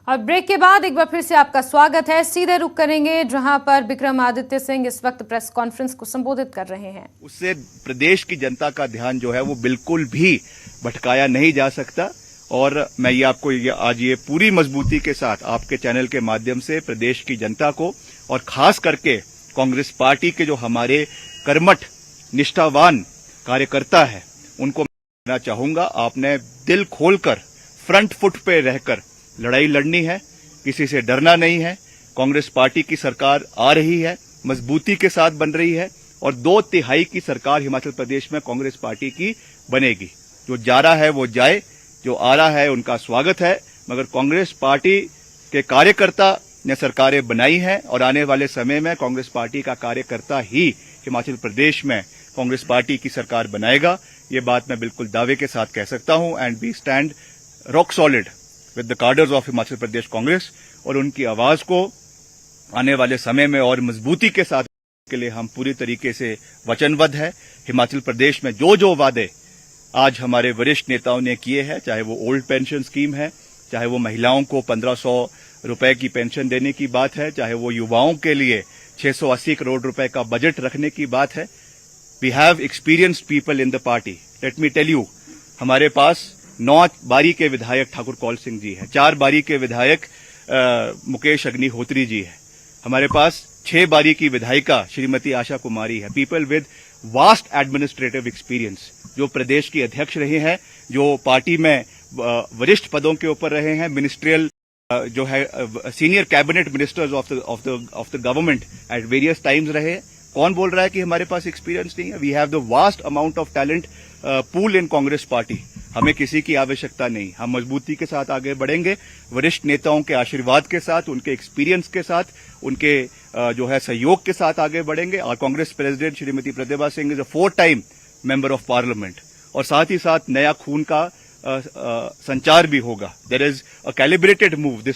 और ब्रेक के बाद एक बार फिर से आपका स्वागत है। सीधे रुख करेंगे जहां पर विक्रमादित्य सिंह इस वक्त प्रेस कॉन्फ्रेंस को संबोधित कर रहे हैं। उससे प्रदेश की जनता का ध्यान जो है वो बिल्कुल भी भटकाया नहीं जा सकता और मैं ये आपको आज ये पूरी मजबूती के साथ आपके चैनल के माध्यम से प्रदेश की जनता को और खास करके कांग्रेस पार्टी के जो हमारे कर्मठ निष्ठावान कार्यकर्ता है उनको कहना चाहूंगा, आपने दिल खोलकर फ्रंट फुट पे रहकर लड़ाई लड़नी है, किसी से डरना नहीं है। कांग्रेस पार्टी की सरकार आ रही है, मजबूती के साथ बन रही है और 2/3 की सरकार हिमाचल प्रदेश में कांग्रेस पार्टी की बनेगी। जो जा रहा है वो जाए, जो आ रहा है उनका स्वागत है, मगर कांग्रेस पार्टी के कार्यकर्ता ने सरकारें बनाई हैं और आने वाले समय में कांग्रेस पार्टी का कार्यकर्ता ही हिमाचल प्रदेश में कांग्रेस पार्टी की सरकार बनाएगा। ये बात मैं बिल्कुल दावे के साथ कह सकता हूं and we stand rock solid with the cadres of Himachal Pradesh Congress और उनकी आवाज को आने वाले समय में और मजबूती के साथ के लिए हम पूरी तरीके से वचनबद्ध है। हिमाचल प्रदेश में जो वादे आज हमारे वरिष्ठ नेताओं ने किए हैं, चाहे वो ओल्ड पेंशन स्कीम है, चाहे वो महिलाओं को 1500 रुपए की पेंशन देने की बात है, चाहे वो युवाओं के लिए 680 करोड़ रुपए का बजट रखने की बात है। We have experienced people in the party. Let me tell you, हमारे पास 9 बारी के विधायक ठाकुर कौल सिंह जी है, 4 बारी के विधायक मुकेश अग्निहोत्री जी है, हमारे पास 6 बारी की विधायिका श्रीमती आशा कुमारी है। People with vast administrative experience, जो प्रदेश की अध्यक्ष रहे हैं, जो पार्टी में वरिष्ठ पदों के ऊपर रहे हैं, मिनिस्ट्रियल जो है senior cabinet ministers of the government at various times रहे। कौन बोल रहा है कि हमारे पास एक्सपीरियंस नहीं है? We have the vast amount of talent pool in Congress party. हमें किसी की आवश्यकता नहीं, हम मजबूती के साथ आगे बढ़ेंगे, वरिष्ठ नेताओं के आशीर्वाद के साथ, उनके एक्सपीरियंस के साथ, उनके जो है सहयोग के साथ आगे बढ़ेंगे। और Congress president Shrimati Pratibha Singh is a 4 time member of parliament और साथ ही साथ नया खून का संचार भी होगा। There is a calibrated move this